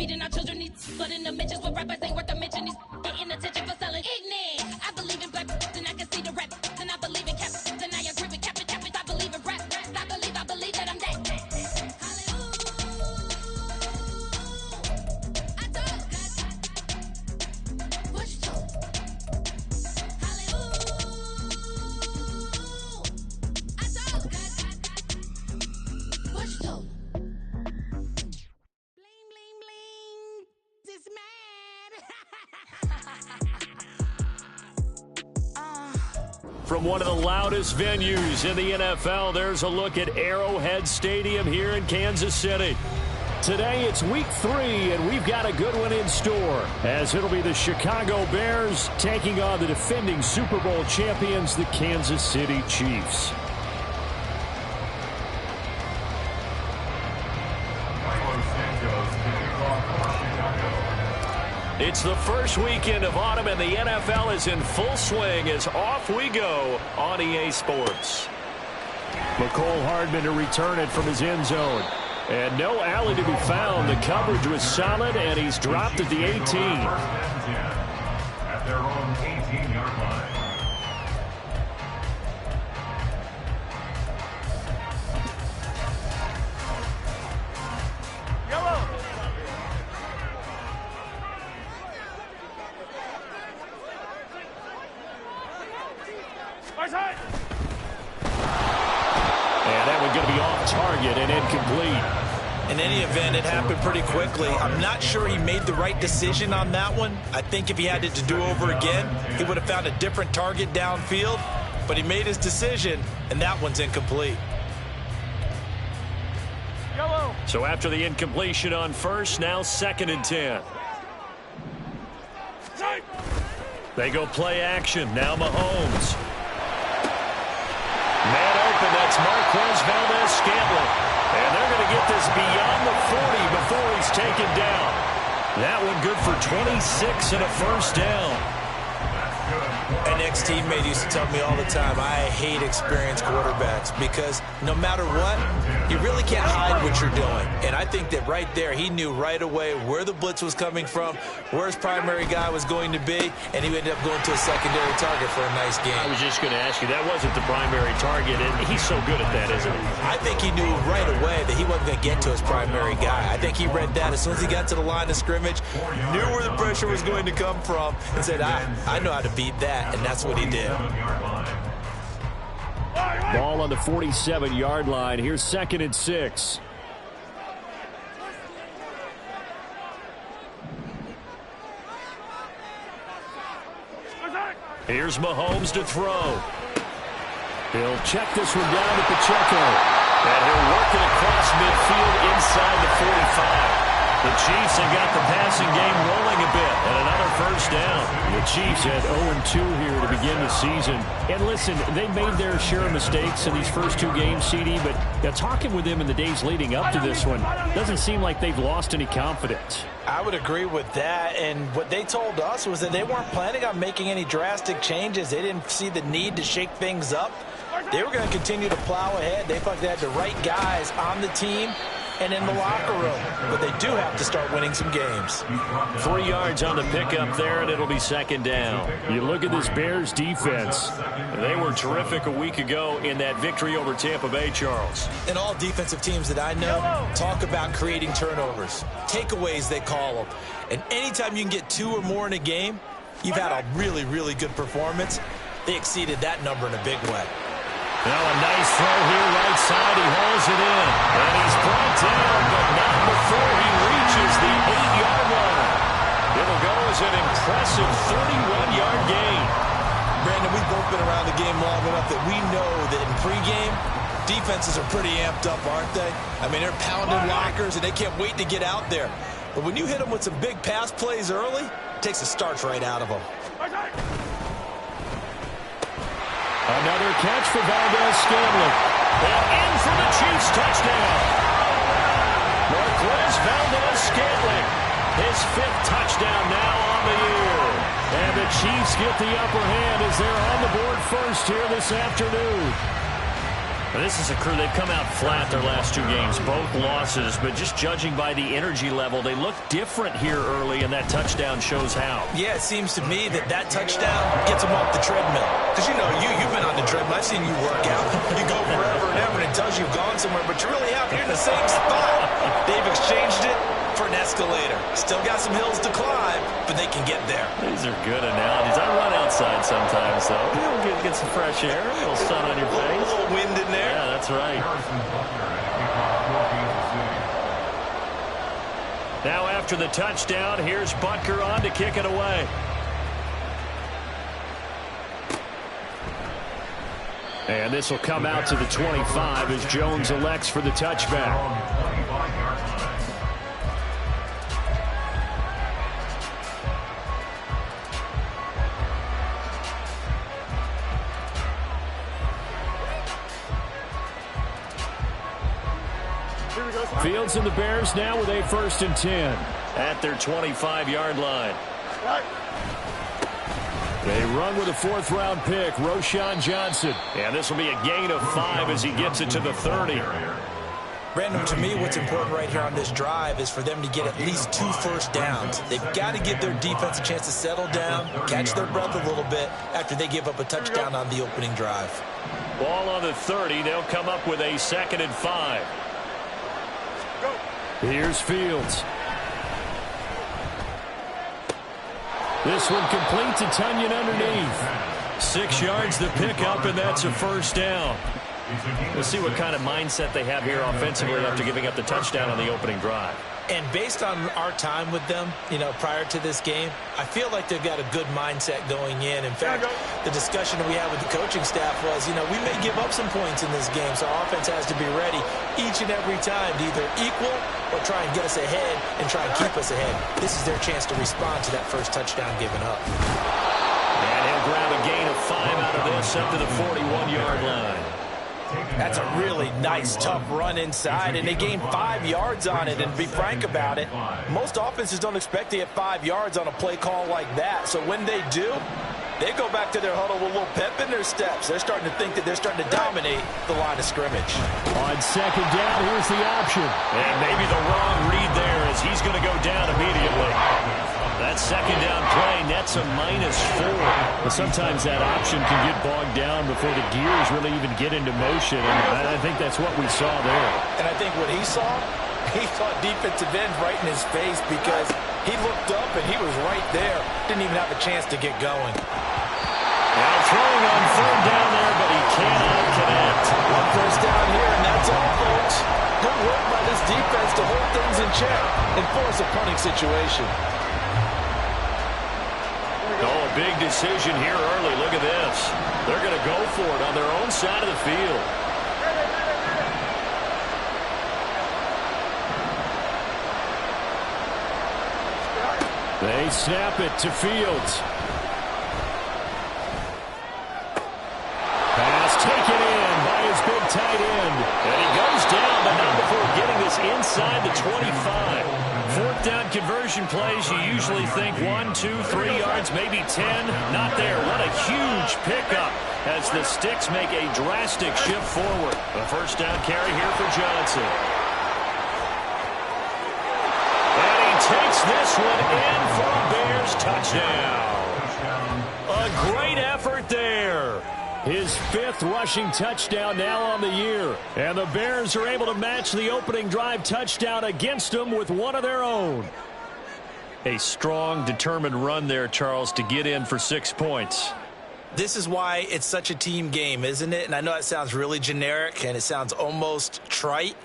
feeding our children needs. But in the mentions with rappers ain't worth the mention. He's getting attention for selling ignorant. I believe in black and I can see the rap. And I believe in cap. And I agree with cap. I believe in rap. I believe that I'm that. From one of the loudest venues in the NFL, there's a look at Arrowhead Stadium here in Kansas City. Today it's week 3, and we've got a good one in store, as it'll be the Chicago Bears taking on the defending Super Bowl champions, the Kansas City Chiefs. It's the first weekend of autumn, and the NFL is in full swing as off we go on EA Sports. McCole Hardman to return it from his end zone. And no alley to be found. The coverage was solid, and he's dropped at the 18. At their own 18-yard line. And that one's going to be off target and incomplete. In any event, it happened pretty quickly. I'm not sure he made the right decision on that one. I think if he had it to do over again, he would have found a different target downfield. But he made his decision, and that one's incomplete. So after the incompletion on first, now 2nd and 10. They go play action. Now Mahomes. Man open, that's Marquez Valdes-Scantling. And they're going to get this beyond the 40 before he's taken down. That one good for 26 and a first down. An ex-teammate used to tell me all the time, I hate experienced quarterbacks because no matter what, you really can't hide what you're doing. And I think that right there, he knew right away where the blitz was coming from, where his primary guy was going to be, and he ended up going to a secondary target for a nice game. I was just going to ask you, that wasn't the primary target, and he's so good at that, isn't he? I think he knew right away that he wasn't going to get to his primary guy. I think he read that as soon as he got to the line of scrimmage, knew where the pressure was going to come from, and said, I know how to beat that, and that's what he did. Ball on the 47-yard line. Here's 2nd and 6. Here's Mahomes to throw. He'll check this one down to Pacheco. And he'll work it across midfield inside the 45. The Chiefs have got the passing game rolling a bit, and another first down. The Chiefs had 0-2 here to begin the season. And listen, they made their share of mistakes in these first 2 games, CD, but talking with them in the days leading up to this one, doesn't seem like they've lost any confidence. I would agree with that, and what they told us was that they weren't planning on making any drastic changes. They didn't see the need to shake things up. They were going to continue to plow ahead. They felt they had the right guys on the team and in the locker room, but they do have to start winning some games. 3 yards on the pickup there, and it'll be 2nd down. You look at this Bears defense. They were terrific a week ago in that victory over Tampa Bay, Charles. And all defensive teams that I know talk about creating turnovers. Takeaways, they call them. And anytime you can get 2 or more in a game, you've had a really, really good performance. They exceeded that number in a big way. Now a nice throw here, right side. He hauls it in. And he's brought down, but not before he reaches the 8-yard line. It'll go as an impressive 31-yard gain. Brandon, we've both been around the game long enough that we know that in pregame, defenses are pretty amped up, aren't they? I mean, they're pounding lockers, and they can't wait to get out there. But when you hit them with some big pass plays early, it takes the starch right out of them. Another catch for Valdes-Scantling. And in for the Chiefs touchdown. Marquez Valdes-Scantling. His 5th touchdown now on the year. And the Chiefs get the upper hand as they're on the board first here this afternoon. This is a crew, they've come out flat their last 2 games, both losses, but just judging by the energy level, they look different here early, and that touchdown shows how. Yeah, it seems to me that touchdown gets them off the treadmill. Because, you've been on the treadmill. I've seen you work out. You go forever and ever, and it tells you've gone somewhere, but you're really out here in the same spot. They've exchanged it for an escalator. Still got some hills to climb, but they can get there. These are good analogies. I run outside sometimes, though. You'll get some fresh air, a little sun on your face. A little wind in there. Yeah, that's right. Now after the touchdown, here's Butker on to kick it away. And this will come out to the 25 as Jones elects for the touchback. Fields and the Bears now with a 1st and 10 at their 25-yard line. They run with a 4th-round pick, Roschon Johnson. And this will be a gain of 5 as he gets it to the 30. Brandon, to me, what's important right here on this drive is for them to get at least 2 first downs. They've got to give their defense a chance to settle down, catch their breath a little bit after they give up a touchdown on the opening drive. Ball on the 30. They'll come up with a 2nd and 5. Here's Fields. This one complete to Tunyon underneath. 6 yards the pickup, and that's a 1st down. We'll see what kind of mindset they have here offensively after giving up the touchdown on the opening drive. And based on our time with them, prior to this game, I feel like they've got a good mindset going in. In fact, the discussion we had with the coaching staff was, we may give up some points in this game, so our offense has to be ready each and every time to either equal or try and get us ahead and try and keep us ahead. This is their chance to respond to that first touchdown given up. And he'll grab a gain of 5 out of this up to the 41-yard line. That's a really nice, tough run inside, and they gained 5 yards on it. And to be frank about it, most offenses don't expect to get 5 yards on a play call like that. So when they do, they go back to their huddle with a little pep in their steps. They're starting to think that they're starting to dominate the line of scrimmage. On 2nd down, here's the option. And maybe the wrong read there as he's going to go down immediately. That 2nd down play nets a -4. But sometimes that option can get bogged down before the gears really even get into motion. And I think that's what we saw there. And I think what he saw defensive end right in his face because he looked up and he was right there. Didn't even have a chance to get going. Now throwing on 3rd down there, but he cannot connect. 1 first down here, and that's all, folks. Good work by this defense to hold things in check and force a punting situation. Oh, a big decision here early. Look at this. They're going to go for it on their own side of the field. They snap it to Fields. Pass taken in by his big tight end. And he goes down, but not before getting this inside the 25. 4th down conversion plays, you usually think 1, 2, 3 yards, maybe 10. Not there. What a huge pickup as the Sticks make a drastic shift forward. A 1st down carry here for Johnson. And he takes this one in for a Bears touchdown. A great effort there. His 5th rushing touchdown now on the year. And the Bears are able to match the opening drive touchdown against them with one of their own. A strong, determined run there, Charles, to get in for 6 points. This is why it's such a team game, isn't it? And I know it sounds really generic and it sounds almost trite,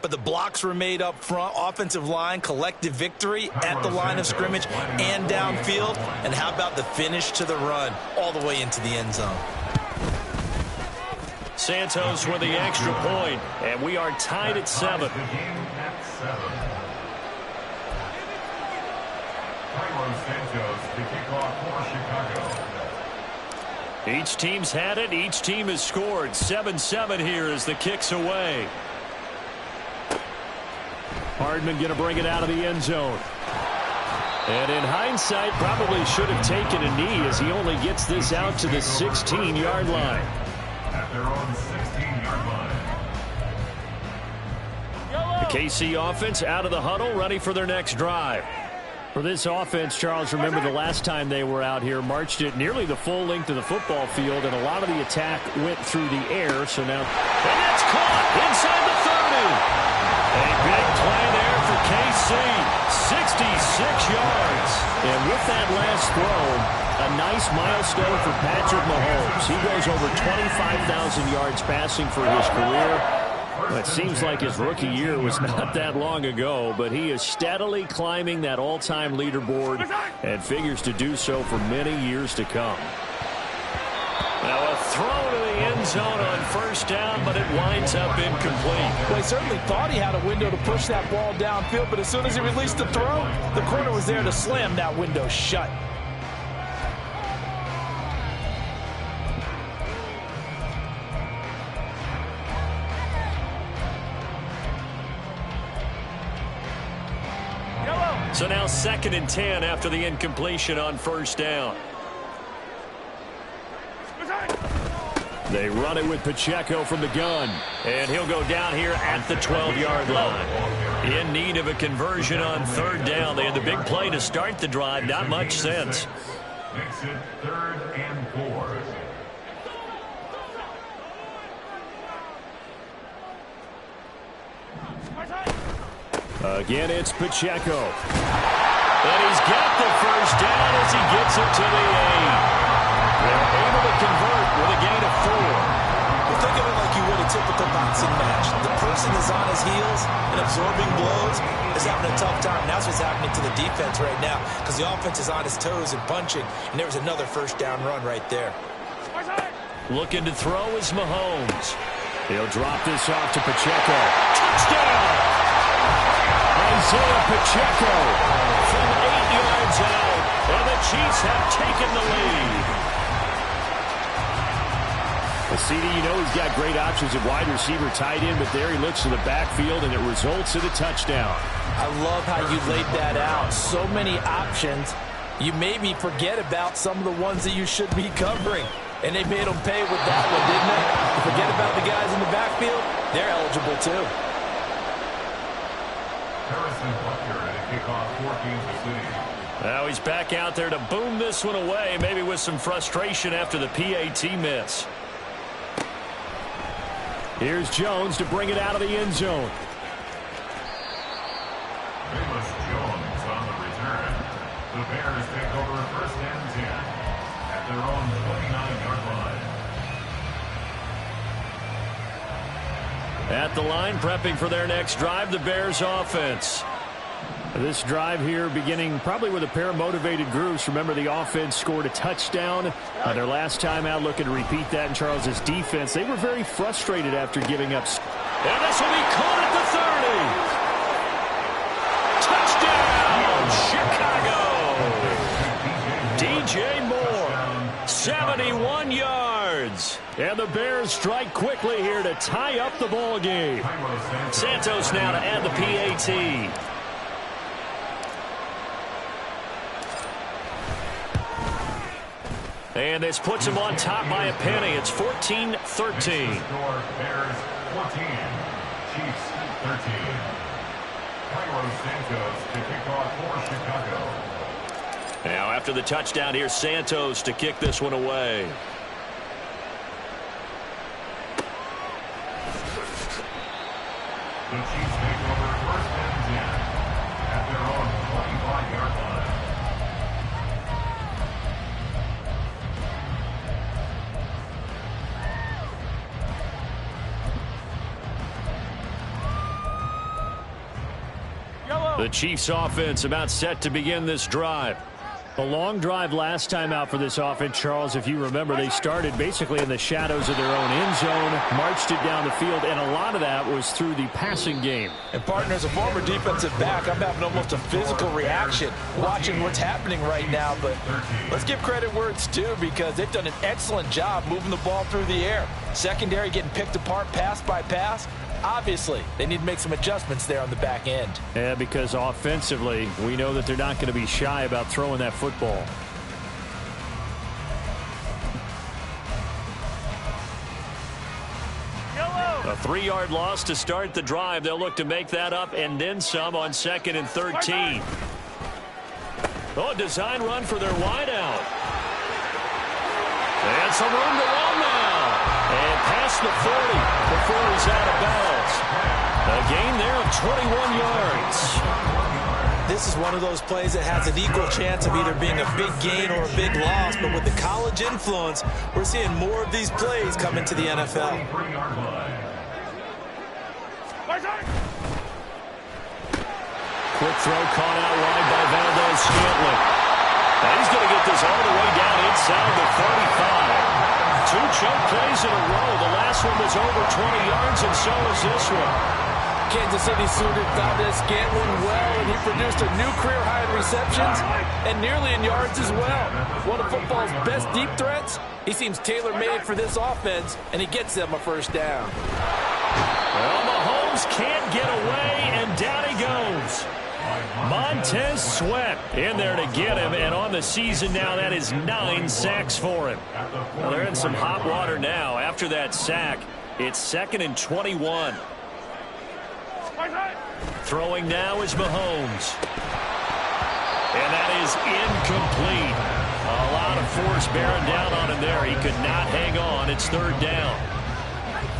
but the blocks were made up front, offensive line, collective victory at the line of scrimmage and downfield. And how about the finish to the run all the way into the end zone? Santos with the extra point, and we are tied at 7. Each team's had it. Each team has scored. 7-7 here as the kick's away. Hardman going to bring it out of the end zone. And in hindsight, probably should have taken a knee as he only gets this out to the 16-yard line. At their own 16-yard line. The KC offense out of the huddle, ready for their next drive. For this offense, Charles, remember the last time they were out here, marched it nearly the full length of the football field, and a lot of the attack went through the air. So now, and that's caught inside the 30. A big play there for KC, 66 yards. And with that last throw, a nice milestone for Patrick Mahomes. He goes over 25,000 yards passing for his career. Well, it seems like his rookie year was not that long ago, but he is steadily climbing that all-time leaderboard and figures to do so for many years to come. Now a throw to the end zone on first down, but it winds up incomplete. Well, he certainly thought he had a window to push that ball downfield, but as soon as he released the throw, the corner was there to slam that window shut. So now 2nd and 10 after the incompletion on first down. They run it with Pacheco from the gun. And he'll go down here at the 12-yard line. In need of a conversion on 3rd down. They had the big play to start the drive. Not much sense. Makes it 3rd and 4. Again, it's Pacheco. And he's got the first down as he gets it to the 8. They're able to convert with a gain of 4. Well, think of it like you would a typical boxing match. The person is on his heels and absorbing blows is having a tough time. That's what's happening to the defense right now because the offense is on his toes and punching, and there was another first down run right there. Looking to throw is Mahomes. He'll drop this off to Pacheco. Touchdown! Isaiah Pacheco from 8 yards out, and the Chiefs have taken the lead. Well, CD, you know he's got great options at wide receiver, tight end, but there he looks to the backfield, and it results in a touchdown. I love how you laid that out. So many options. You made me forget about some of the ones that you should be covering. And they made them pay with that one, didn't they? Forget about the guys in the backfield. They're eligible, too. Harrison Butker at a kickoff for Kansas City. Now he's back out there to boom this one away, maybe with some frustration after the PAT miss. Here's Jones to bring it out of the end zone. Velus Jones on the return. The Bears take over 1st and 10 at their own 29-yard line. At the line, prepping for their next drive, the Bears offense. This drive here beginning probably with a pair of motivated groups. Remember, the offense scored a touchdown their last time out, looking to repeat that in Charles's defense. They were very frustrated after giving up. And this will be caught at the 30. Touchdown, Chicago! DJ Moore, 71 yards. And the Bears strike quickly here to tie up the ball game. Santos now to add the PAT. And this puts him on top by a penny. It's 14-13. Bears 14, Chiefs 13. Cairo Santos to kick off for Chicago. Now after the touchdown, here's Santos to kick this one away. The Chiefs take over 1st and 10 at their own 25-yard line. The Chiefs offense about set to begin this drive. A long drive last time out for this offense, Charles. If you remember, they started basically in the shadows of their own end zone, marched it down the field, and a lot of that was through the passing game. And partner, as a former defensive back, I'm having almost a physical reaction watching what's happening right now. But let's give credit where it's due because they've done an excellent job moving the ball through the air. Secondary getting picked apart pass by pass. Obviously, they need to make some adjustments there on the back end. Yeah, because offensively, we know that they're not going to be shy about throwing that football. A 3-yard loss to start the drive. They'll look to make that up and then some on 2nd and 13. Oh, design run for their wideout. And some room to run now. And past the 40 before he's out of bounds. A gain there of 21 yards. This is one of those plays that has an equal chance of either being a big gain or a big loss. But with the college influence, we're seeing more of these plays come into the NFL. Quick throw caught out wide by Valdes-Scantling. And he's going to get this all the way down inside the 35. 2 choke plays in a row. The last one was over 20 yards, and so is this one. Kansas City suited Valdes-Scantling well, and he produced a new career high in receptions and nearly in yards as well. One of football's best deep threats. He seems tailor-made for this offense, and he gets them a first down. Well, Mahomes can't get away, and down he goes. Montez Sweat in there to get him, and on the season now, that is 9 sacks for him. Well, they're in some hot water now. After that sack, it's 2nd and 21. Throwing now is Mahomes. And that is incomplete. A lot of force bearing down on him there. He could not hang on. It's 3rd down.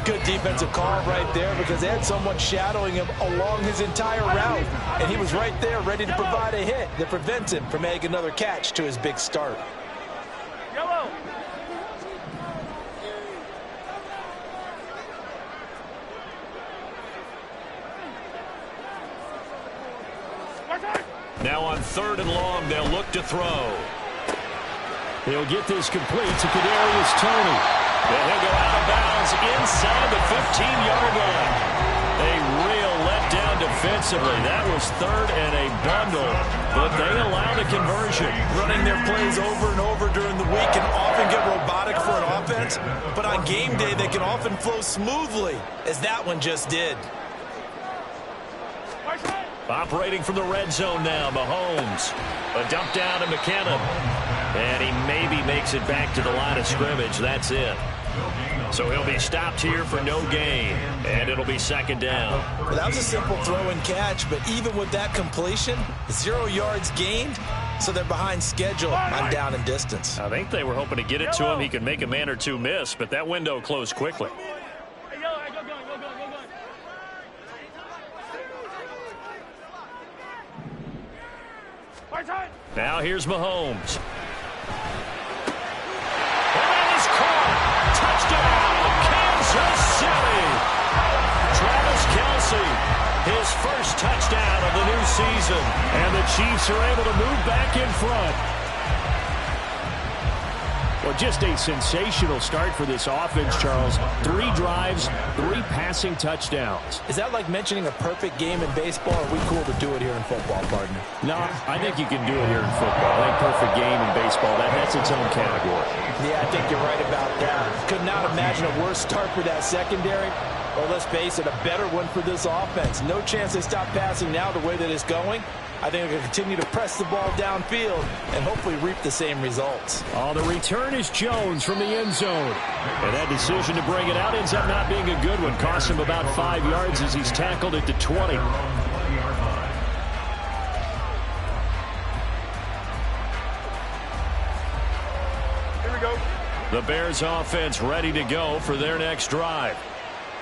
Good defensive call right there because they had someone shadowing him along his entire route. And he was right there ready to provide a hit that prevents him from making another catch to his big start. Yellow. Now on 3rd and long, they'll look to throw. He'll get this complete to Kadarius Toney. And he'll go out of bounds inside the 15-yard line. A real letdown defensively. That was 3rd and a bundle, but they allowed a conversion. Running their plays over and over during the week can often get robotic for an offense, but on game day they can often flow smoothly, as that one just did. Operating from the red zone now, Mahomes. A dump down to McKinnon. And he maybe makes it back to the line of scrimmage. That's it. So he'll be stopped here for no gain. And it'll be 2nd down. Well, that was a simple throw and catch, but even with that completion, 0 yards gained, so they're behind schedule on down and distance. I think they were hoping to get it to him. He could make a man or two miss, but that window closed quickly. Now here's Mahomes. And that is caught. Touchdown, Kansas City. Travis Kelce, his first touchdown of the new season. And the Chiefs are able to move back in front. Well, just a sensational start for this offense, Charles. 3 drives, 3 passing touchdowns. Is that like mentioning a perfect game in baseball, or are we cool to do it here in football, partner? No, I think you can do it here in football. I think perfect game in baseball, that's its own category. Yeah, I think you're right about that. Could not imagine a worse start for that secondary. Well, let's face it, a better one for this offense. No chance they stop passing now the way that it's going. I think they're going to continue to press the ball downfield and hopefully reap the same results. Oh, the return is Jones from the end zone. And that decision to bring it out ends up not being a good one. Costs him about 5 yards as he's tackled at the 20. Here we go. The Bears offense ready to go for their next drive.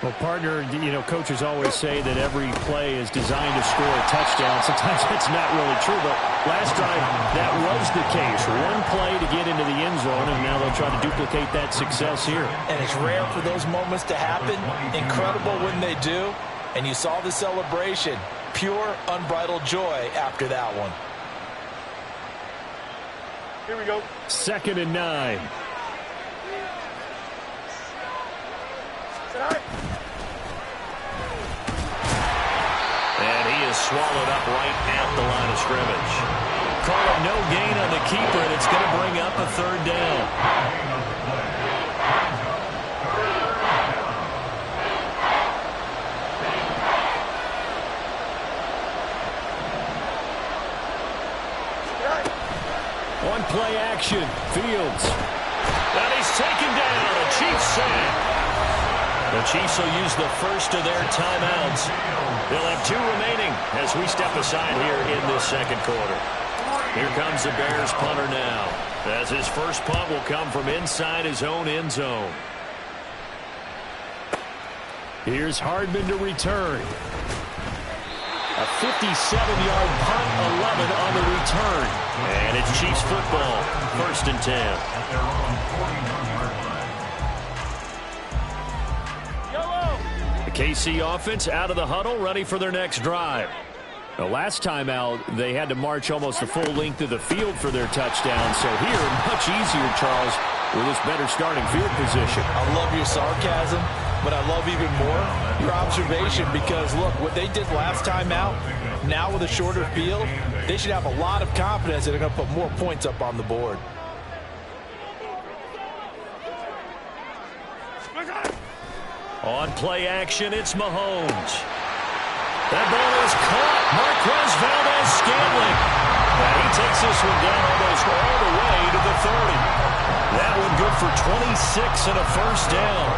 Well, partner, coaches always say that every play is designed to score a touchdown. Sometimes that's not really true, but last drive, that was the case. One play to get into the end zone, and now they'll try to duplicate that success here. And it's rare for those moments to happen. Incredible when they do. And you saw the celebration. Pure, unbridled joy after that one. Here we go. 2nd and 9. And he is swallowed up right at the line of scrimmage. Call it no gain on the keeper, and it's going to bring up a 3rd down. On play action, Fields. And he's taken down, a Chiefs sack. The Chiefs will use the first of their timeouts. They'll have 2 remaining as we step aside here in this second quarter. Here comes the Bears punter now, as his first punt will come from inside his own end zone. Here's Hardman to return. A 57-yard punt, 11 on the return. And it's Chiefs football, 1st and 10. At their own 41-yard line. The KC offense out of the huddle, ready for their next drive. The last time out, they had to march almost the full length of the field for their touchdown. So here, much easier, Charles, with this better starting field position. I love your sarcasm, but I love even more your observation because, look, what they did last time out, now with a shorter field, they should have a lot of confidence that they're going to put more points up on the board. On play action, it's Mahomes. That ball is caught. Marquez Valdes-Scantling. And he takes this one down almost all the way to the 30. That one good for 26 and a first down.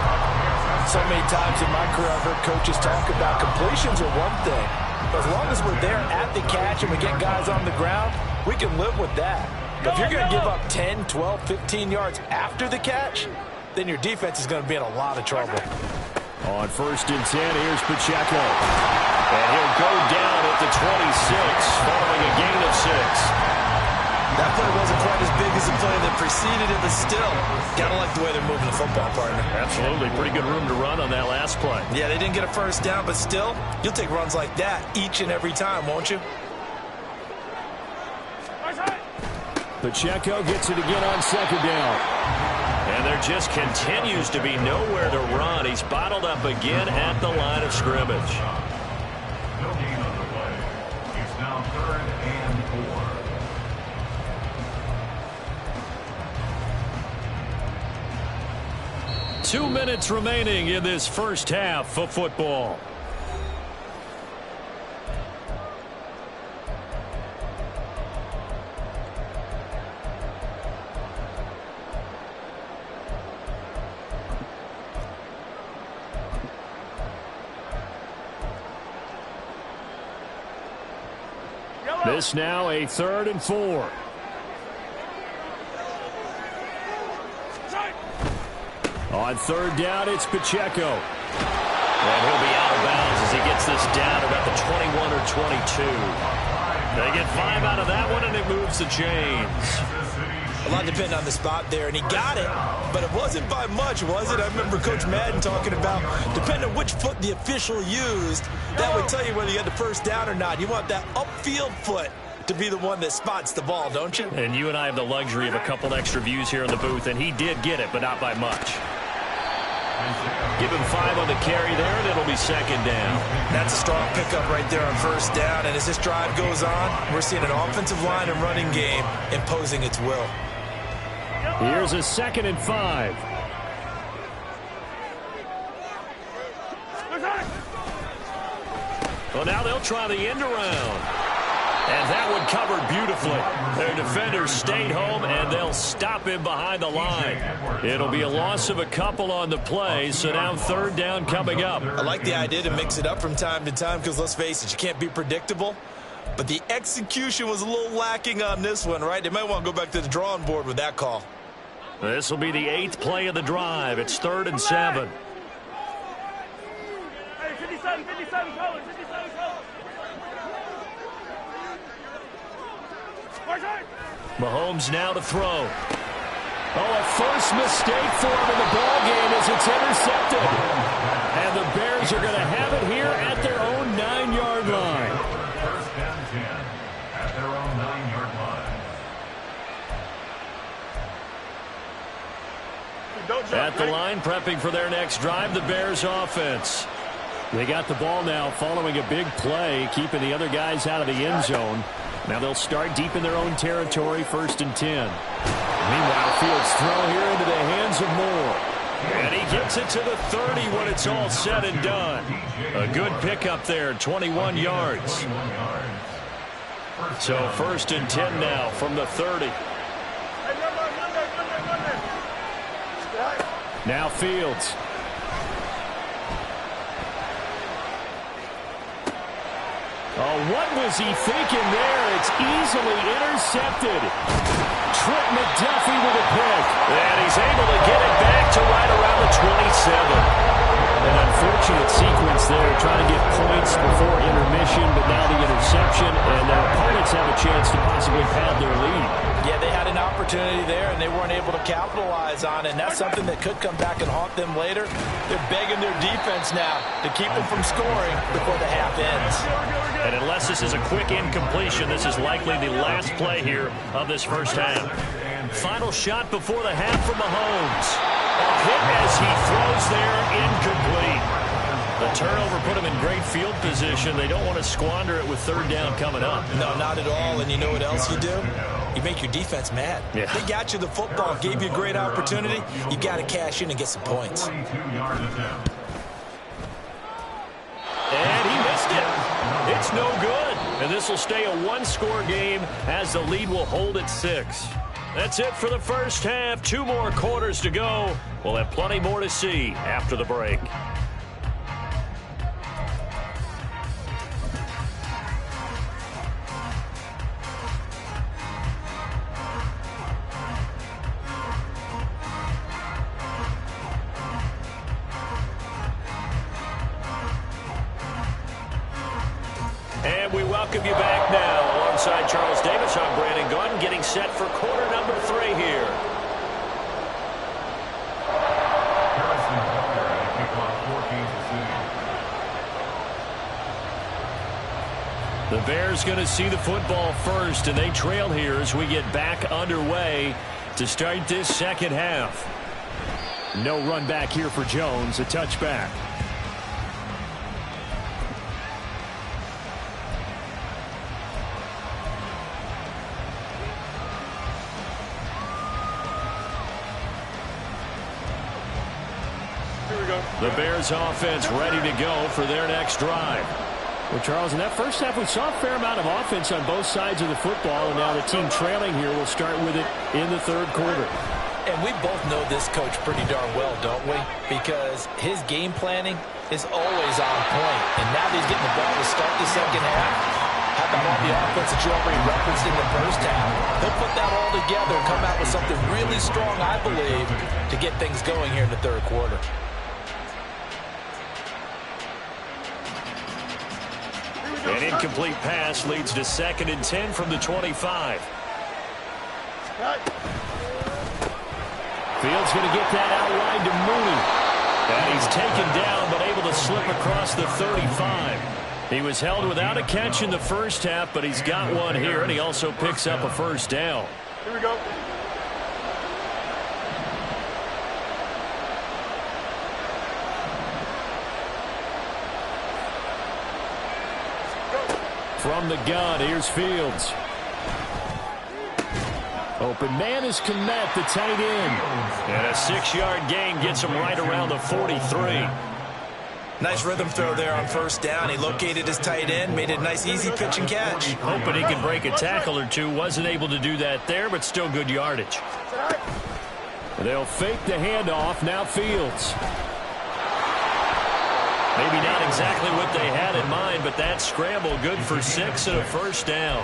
So many times in my career, I've heard coaches talk about completions are one thing. But as long as we're there at the catch and we get guys on the ground, we can live with that. But if you're going to give up 10, 12, 15 yards after the catch, then your defense is going to be in a lot of trouble. On 1st and 10, here's Pacheco. And he'll go down at the 26, following a gain of 6. That play wasn't quite as big as the play that preceded it, but still, gotta like the way they're moving the football, partner. Absolutely. Pretty good room to run on that last play. Yeah, they didn't get a first down, but still, you'll take runs like that each and every time, won't you? Pacheco gets it again on 2nd down. And there just continues to be nowhere to run. He's bottled up again at the line of scrimmage. No gain on the play. It's now 3rd and 4. 2 minutes remaining in this first half of football. This now a 3rd and 4. On 3rd down, it's Pacheco. And he'll be out of bounds as he gets this down about the 21 or 22. They get 5 out of that one, and it moves the chains. A lot depending on the spot there, and he got it, but it wasn't by much, was it? I remember Coach Madden talking about, depending on which foot the official used, that would tell you whether you had the first down or not. You want that upfield foot to be the one that spots the ball, don't you? And you and I have the luxury of a couple extra views here in the booth, and he did get it, but not by much. Give him 5 on the carry there, and it'll be 2nd down. That's a strong pickup right there on 1st down, and as this drive goes on, we're seeing an offensive line and running game imposing its will. Here's a 2nd and 5. Well, now they'll try the end around. And that one covered beautifully. Their defenders stayed home, and they'll stop him behind the line. It'll be a loss of a couple on the play, so now 3rd down coming up. I like the idea to mix it up from time to time because, let's face it, you can't be predictable. But the execution was a little lacking on this one, right? They might want to go back to the drawing board with that call. This will be the 8th play of the drive. It's 3rd and 7. Hey, 57 colors, 57 colors. Mahomes now to throw. Oh, a first mistake for him in the ballgame as it's intercepted. And the Bears are going to have it here at their own 9-yard line. 1st and 10 at their own 9-yard line. At the line, prepping for their next drive, the Bears offense. They got the ball now following a big play, keeping the other guys out of the end zone. Now they'll start deep in their own territory, 1st and 10. Meanwhile, Fields throw here into the hands of Moore. And he gets it to the 30 when it's all said and done. A good pickup there, 21 yards. So 1st and 10 now from the 30. Now Fields. Oh, what was he thinking there? It's easily intercepted. Trent McDuffie with a pick. And he's able to get it back to right around the 27. An unfortunate sequence there, trying to get points before intermission, but now the interception, and their opponents have a chance to possibly pad their lead. Yeah, they had an opportunity there, and they weren't able to capitalize on it, and that's something that could come back and haunt them later. They're begging their defense now to keep them from scoring before the half ends. And unless this is a quick incompletion, this is likely the last play here of this first half. Final shot before the half from Mahomes. A hit as he throws there, incomplete. The turnover put him in great field position. They don't want to squander it with third down coming up. No, not at all. And you know what else you do? You make your defense mad. Yeah. They got you the football, gave you a great opportunity. You got to cash in and get some points. And he missed it. It's no good. And this will stay a one-score game as the lead will hold at 6. That's it for the first half. 2 more quarters to go. We'll have plenty more to see after the break. And we welcome you back now. Alongside Charles Davis, I'm Brandon Gunn, getting set for quarter number 3 here. The Bears going to see the football first, and they trail here as we get back underway to start this second half. No run back here for Jones, a touchback. The Bears offense ready to go for their next drive. Well, Charles, in that first half, we saw a fair amount of offense on both sides of the football, and now the team trailing here will start with it in the third quarter. And we both know this coach pretty darn well, don't we? Because his game planning is always on point. And now that he's getting the ball to start the second half, how about all the offense that you already referenced in the first half? He'll put that all together and come out with something really strong, I believe, to get things going here in the third quarter. An incomplete pass leads to 2nd and 10 from the 25. Fields going to get that outline to Mooney. And he's taken down but able to slip across the 35. He was held without a catch in the first half, but he's got one here, and he also picks up a first down. Here we go. From the gun, here's Fields. Open man is Kmet, the tight end. And a 6-yard gain gets him right around the 43. Nice rhythm throw there on first down. He located his tight end, made it a nice, easy pitch and catch. Hoping he could break a tackle or two. Wasn't able to do that there, but still good yardage. They'll fake the handoff. Now Fields. Maybe not exactly what they had in mind, but that scramble good for 6 and a first down.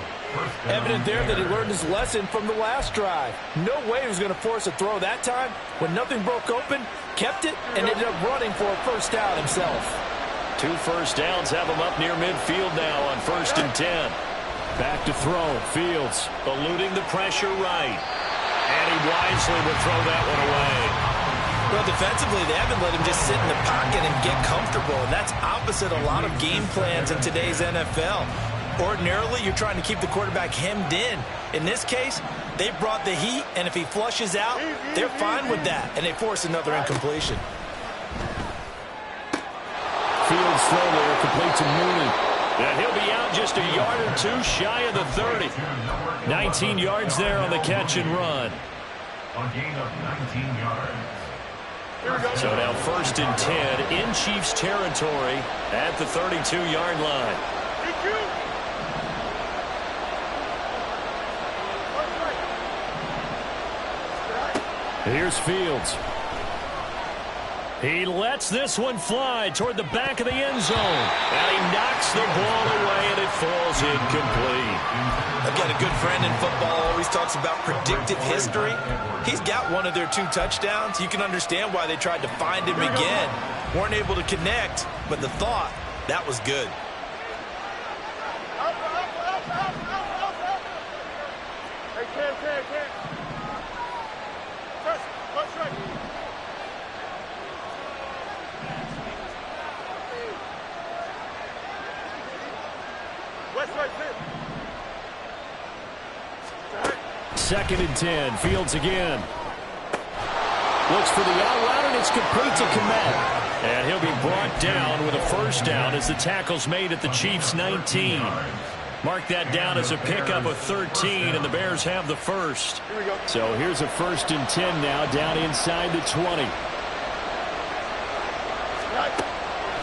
Evident there that he learned his lesson from the last drive. No way he was going to force a throw that time. When nothing broke open, kept it, and ended up running for a first down himself. 2 first downs have him up near midfield now on 1st and 10. Back to throw. Fields eluding the pressure right. And he wisely would throw that one away. Well, defensively, they haven't let him just sit in the pocket and get comfortable, and that's opposite a lot of game plans in today's NFL. Ordinarily, you're trying to keep the quarterback hemmed in. In this case, they brought the heat, and if he flushes out, they're fine with that, and they force another incompletion. Fields throw there, complete to Mooney. And he'll be out just a yard or 2 shy of the 30. 19 yards there on the catch and run. A gain of 19 yards. So now 1st and 10 in Chiefs territory at the 32-yard line. Here's Fields. He lets this one fly toward the back of the end zone. And he knocks the ball away, and it falls incomplete. I've got a good friend in football, always talks about predictive history. He's got one of their 2 touchdowns. You can understand why they tried to find him again. Weren't able to connect, but the thought, that was good. Second and 10. Fields again. Looks for the out route, and it's complete to Kmet. And he'll be brought down with a first down as the tackle's made at the Chiefs' 19. Mark that down as a pickup of 13, and the Bears have the first. So here's a 1st and 10 now, down inside the 20.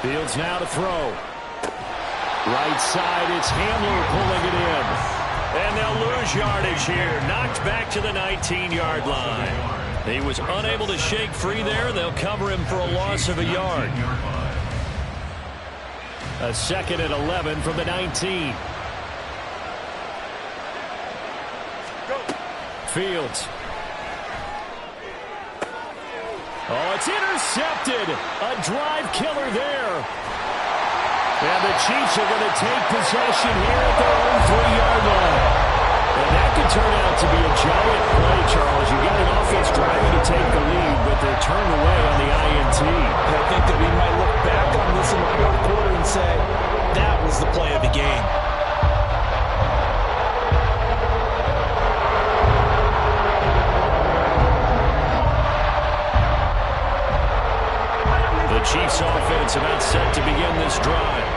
Fields now to throw. Right side, it's Hamler pulling it in. And they'll lose yardage here. Knocked back to the 19-yard line. He was unable to shake free there. They'll cover him for a loss of a yard. A 2nd and 11 from the 19. Fields. Oh, it's intercepted. A drive killer there. And the Chiefs are going to take possession here at their own 3-yard line. And that could turn out to be a giant play, Charles. You got an offense driving to take the lead, but they're turned away on the INT. I think that we might look back on this in the 4th quarter and say, that was the play of the game. The Chiefs offense about set to begin this drive.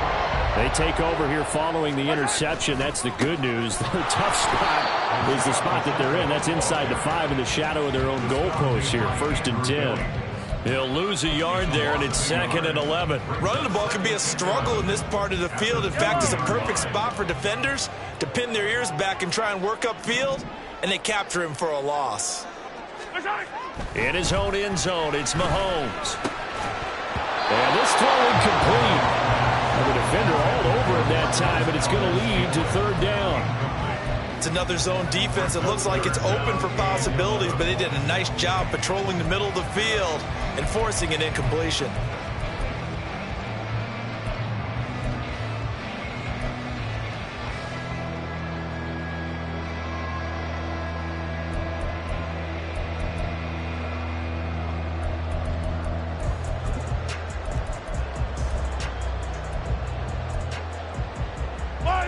They take over here following the interception. That's the good news. The tough spot is the spot that they're in. That's inside the 5 in the shadow of their own goalpost here. 1st and 10. He'll lose a yard there, and it's 2nd and 11. Running the ball can be a struggle in this part of the field. In fact, it's a perfect spot for defenders to pin their ears back and try and work upfield, and they capture him for a loss. In his own end zone, it's Mahomes. And this throw incomplete. The defender all over him that time, but it's going to lead to 3rd down. It's another zone defense. It looks like it's open for possibilities, but they did a nice job patrolling the middle of the field and forcing an incompletion.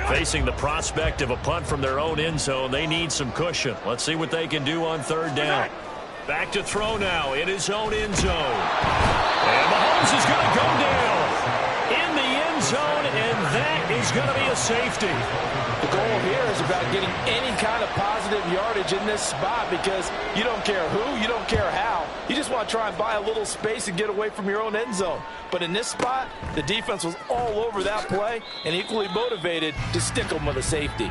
Facing the prospect of a punt from their own end zone, they need some cushion. Let's see what they can do on 3rd down. Back to throw now in his own end zone. And Mahomes is going to go down in the end zone, and that is going to be a safety. The goal here is about getting any kind of positive yardage in this spot because you don't care who, you don't care how. You just want to try and buy a little space and get away from your own end zone. But in this spot, the defense was all over that play and equally motivated to stick them with a safety.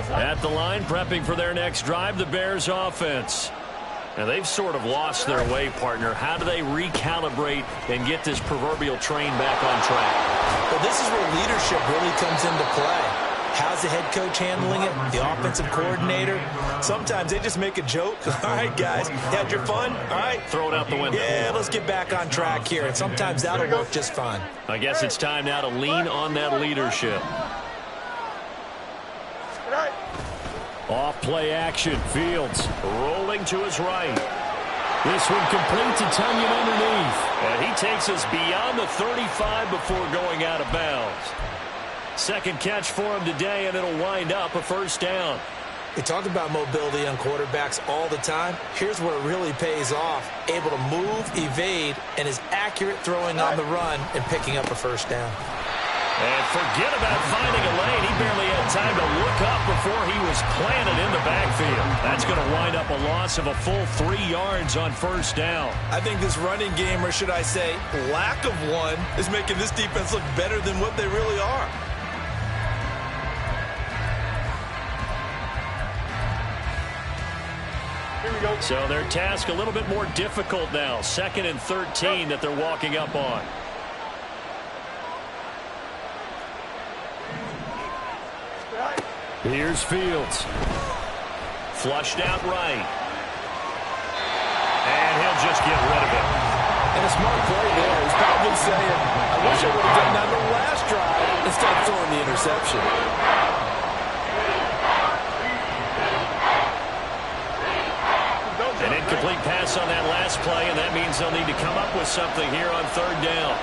At the line, prepping for their next drive, the Bears offense. Now, they've sort of lost their way, partner. How do they recalibrate and get this proverbial train back on track? Well, this is where leadership really comes into play. How's the head coach handling it? The offensive coordinator? Sometimes they just make a joke. All right, guys, had your fun? All right. Throw it out the window. Yeah, let's get back on track here. And sometimes that'll work just fine. I guess it's time now to lean on that leadership. Off play action. Fields rolling to his right. This one complete to Tunyon underneath. And he takes us beyond the 35 before going out of bounds. Second catch for him today, and it'll wind up a first down. We talk about mobility on quarterbacks all the time. Here's where it really pays off. Able to move, evade, and is accurate throwing on the run and picking up a first down. And forget about finding a lane. He barely had time to look up before he was planted in the backfield. That's going to wind up a loss of a full 3 yards on first down. I think this running game, or should I say lack of one, is making this defense look better than what they really are. Here we go. So their task a little bit more difficult now. 2nd and 13 that they're walking up on. Here's Fields. Flushed out right. And he'll just get rid of it. And a smart play there. He's probably saying, I wish I would have done that on the last drive instead of throwing the interception. An incomplete pass on that last play, and that means they'll need to come up with something here on 3rd down.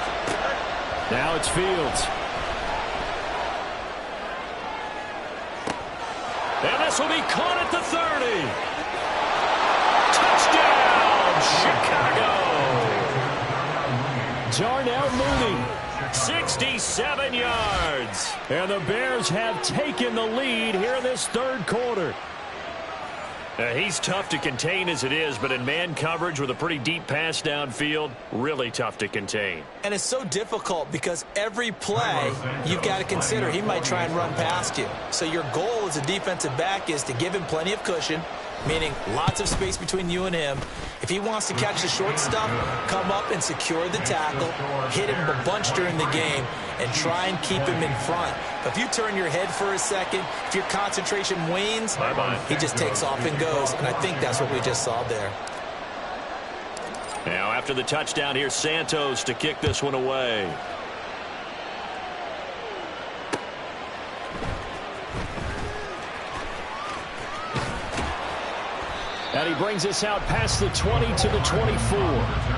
Now it's Fields. And this will be caught at the 30. Touchdown, Chicago. Darnell Mooney, 67 yards. And the Bears have taken the lead here in this 3rd quarter. He's tough to contain as it is, but in man coverage with a pretty deep pass downfield, really tough to contain. And it's so difficult because every play you've got to consider he might try and run past you. So your goal as a defensive back is to give him plenty of cushion, meaning lots of space between you and him. If he wants to catch the short stuff, come up and secure the tackle, hit him a bunch during the game, and try and keep him in front. But if you turn your head for a second, if your concentration wanes, he just takes off and goes. And I think that's what we just saw there. Now after the touchdown, here's Santos to kick this one away. And he brings us out past the 20 to the 24.